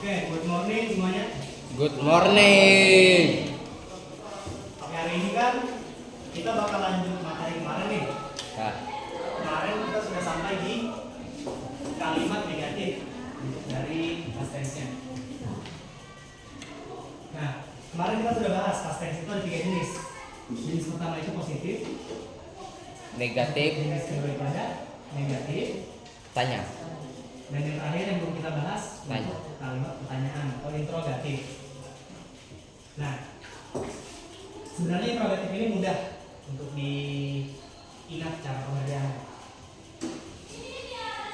Oke, good morning semuanya. Good morning. Oke, hari ini kan kita bakal lanjut materi kemarin nih. Nah, Kemarin kita sudah sampai di kalimat negatif dari past tense-nya. Nah, kemarin kita sudah bahas past tense itu ada 3 jenis. Jenis pertama itu positif, negatif, jenis kedua itu ada negatif, tanya. dan yang terakhir yang belum kita bahas Tanya. untuk kalimat pertanyaan atau interrogatif. Nah, sebenarnya interrogatif ini mudah untuk diingat cara pengerjaannya.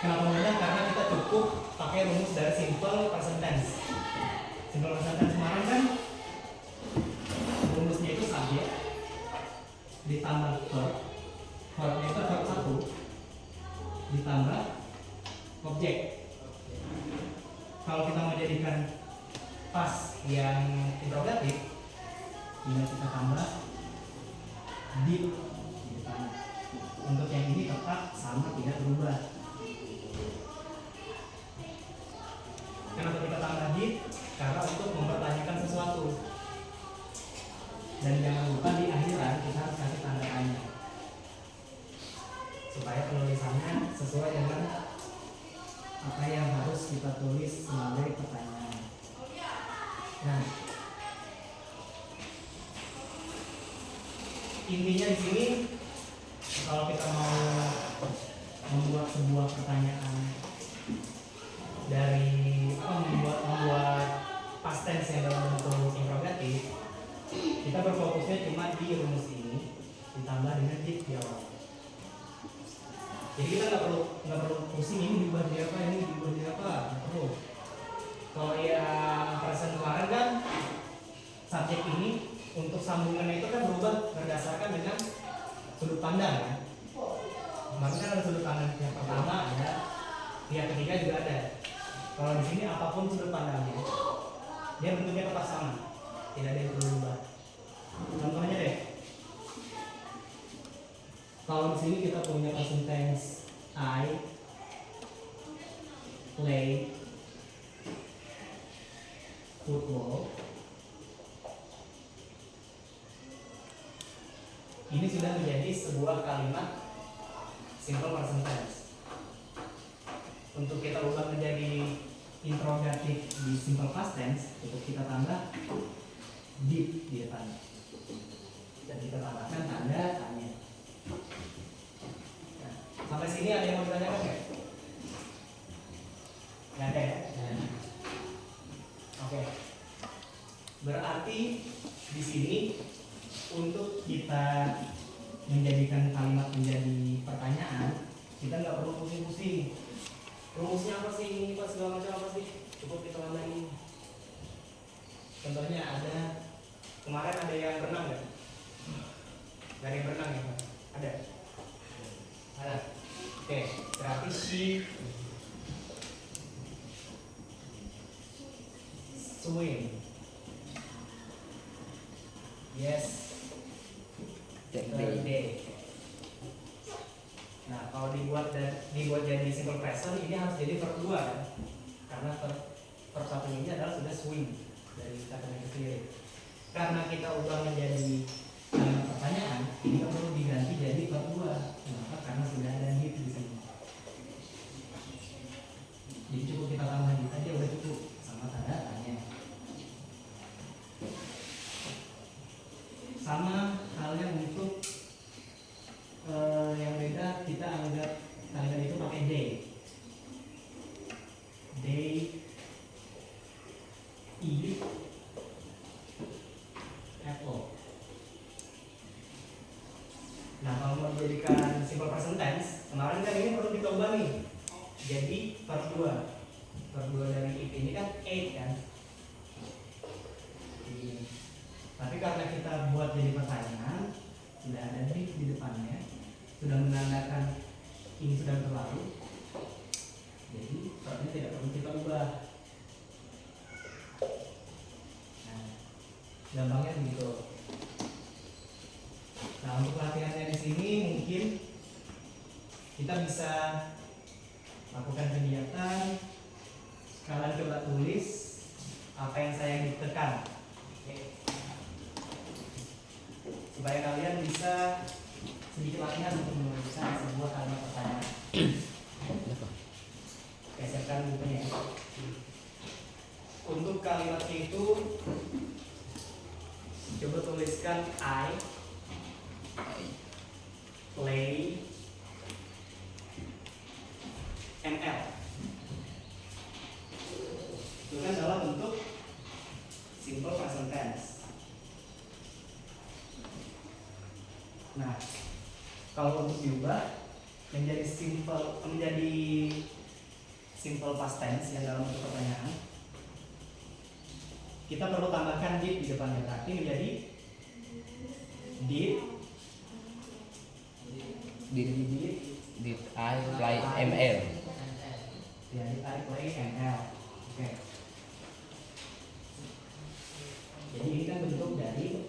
Kenapa mudah? Karena kita cukup pakai rumus dari simple present tense. Simple present tense kemarin kan rumusnya itu subjek ditambah verb. Verbnya itu verb 1 ditambah objek. Kalau kita mau jadikan pas yang interrogatif, tinggal kita tambah did di depan. Untuk yang ini tetap sama, tidak berubah. Kenapa kita tambah did? Karena untuk mempertanyakan sesuatu. Dan jangan lupa di akhiran kita harus kasih tanda tanya supaya penulisannya sesuai dengan apa yang harus kita tulis sebagai pertanyaan. Nah, intinya di sini kalau kita mau membuat sebuah pertanyaan dari membuat past tense yang dalam bentuk interrogatif, kita berfokusnya cuma di rumus ini ditambah dengan did di awal. Jadi kita nggak perlu pusing ini diubah jadi apa, ini diubah jadi apa, nggak perlu. Kalau yang present kemarin kan subjek ini untuk sambungannya itu kan berubah berdasarkan dengan sudut pandang kan. Kemarin kan ada sudut pandang yang pertama ada, yang ketiga juga ada. Kalau di sini apapun sudut pandangnya, dia bentuknya tetap sama, tidak ada yang perlu berubah. Contohnya deh. Kalau di sini kita punya present tense I play football. Ini sudah menjadi sebuah kalimat simple present tense. Untuk kita ubah menjadi interrogatif di simple past tense, untuk kita tambah did di depan. Dan kita tambahkan tanda tanya. Nah, sampai sini ada yang mau ditanyakan nggak? Nggak ada ya? Oke. Berarti di sini untuk kita menjadikan kalimat menjadi pertanyaan, kita nggak perlu pusing-pusing. Rumusnya apa sih ini, pas segala macam apa sih? Cukup kita tambahin. Contohnya ada kemarin ada yang berenang nggak? Nggak ada yang berenang ya? Ada? Ada. Oke, berarti she swim. Yes. Day. Nah, kalau dibuat jadi simple present ini harus jadi verb 2 kan? Karena verb 1 ini adalah sudah swim dari katanya sendiri. Karena kita ubah menjadi pertanyaan, ini perlu diganti jadi verb 2. Kenapa? Karena sudah ada did di sini. Jadi cukup kita tambah did aja udah cukup sama tanda tanya. Sama halnya untuk yang beda, kita anggap kalimat itu pakai day. They eat apple. Nah, kalau mau dijadikan simple present tense, kemarin kan ini perlu kita ubah nih jadi verb 2. Verb 2 dari eat ini kan ate kan. Tapi karena kita buat jadi pertanyaan, sudah ada did di depannya, sudah menandakan ini sudah berlalu, jadi verbnya tidak perlu kita ubah. Nah, gampangnya begitu. Nah, untuk latihannya di sini mungkin kita bisa lakukan kegiatan, kalian coba tulis apa yang saya ditekan. Supaya kalian bisa sedikit latihan untuk menuliskan sebuah kalimat pertanyaan. Geserkan bukunya. Untuk kalimatnya itu coba tuliskan I play ML. Itu kan dalam bentuk simple present tense. Nah, kalau untuk diubah menjadi simple past tense yang dalam bentuk pertanyaan, kita perlu tambahkan did di depannya. Berarti menjadi did I play ML. ya, did I play ML. Oke. Jadi ini kan bentuk dari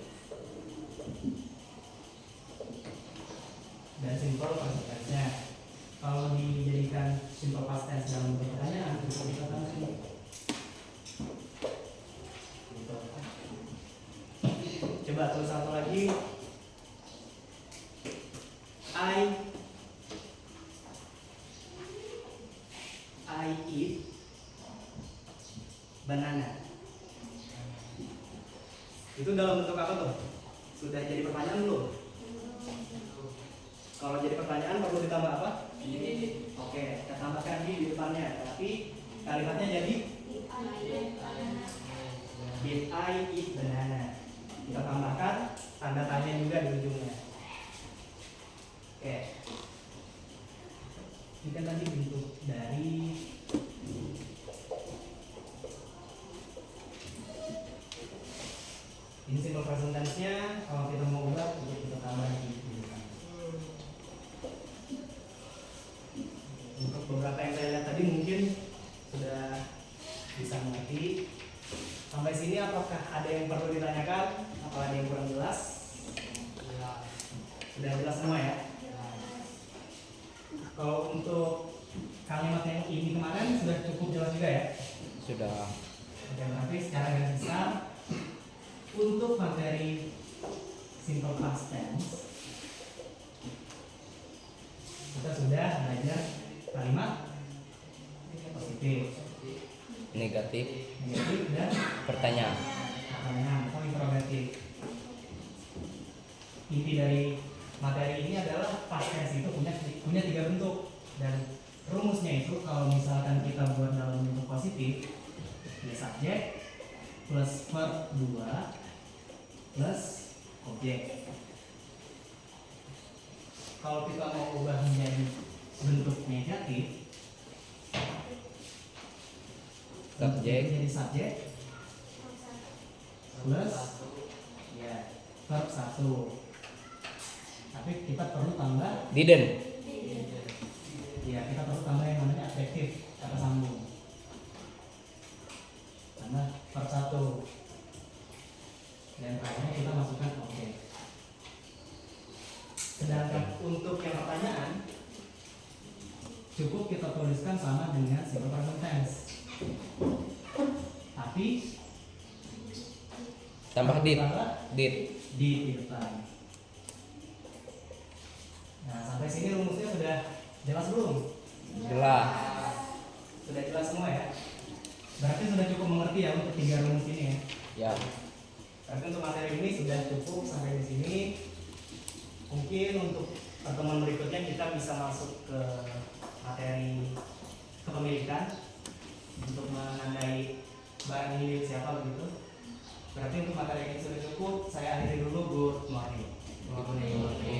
simple past tense-nya. Kalau dijadikan simple past tense dalam bentuk pertanyaan, bisa kita tambah sini. Gitu. Coba tulis satu lagi. I eat banana. Itu dalam bentuk apa tuh? Sudah jadi pertanyaan belum? Kalau jadi pertanyaan perlu ditambah apa? Oke, kita tambahkan di depannya. Tapi kalimatnya jadi did I eat banana. Kita tambahkan tanda tanya juga di ujungnya. Oke. Ini kan tadi bentuk dari ini simple present tense-nya. Kalau kita mau ubah, kita tambah di depan. Untuk beberapa yang saya lihat tadi mungkin sudah bisa mengerti. Sampai sini apakah ada yang perlu ditanyakan? Apa ada yang kurang jelas? Sudah jelas semua ya? Kalau untuk kalimat yang ini kemarin sudah cukup jelas juga ya? Sudah. Oke, berarti secara garis besar untuk materi simple past tense kita sudah belajar kalimat positif, Negatif. dan Pertanyaan. pertanyaan atau interrogatif. Inti dari materi ini adalah past tense itu punya 3 bentuk, dan rumusnya itu kalau misalkan kita buat dalam bentuk positif, ya subjek plus verb 2 plus objek. Kalau kita mau ubah menjadi bentuk negatif, Subjek. jadi subjek plus ya verb 1. Tapi kita perlu tambah Didn't. ya, kita perlu tambah yang namanya adjektif, kata sambung. Tambah verb 1. Dan terakhirnya kita masukkan objek. Sedangkan untuk yang pertanyaan cukup kita tuliskan sama dengan simple present tense. Tapi Tambah did. tambah Did. di depan. Nah, sampai sini rumusnya sudah jelas belum? Jelas. Sudah jelas semua ya? Berarti sudah cukup mengerti ya untuk 3 rumus ini ya. Ya. Berarti untuk materi ini sudah cukup sampai di sini. Mungkin untuk pertemuan berikutnya kita bisa masuk ke materi kepemilikan untuk menandai barang ini milik siapa begitu. Berarti untuk materi ini sudah cukup. Saya akhiri dulu. Good morning.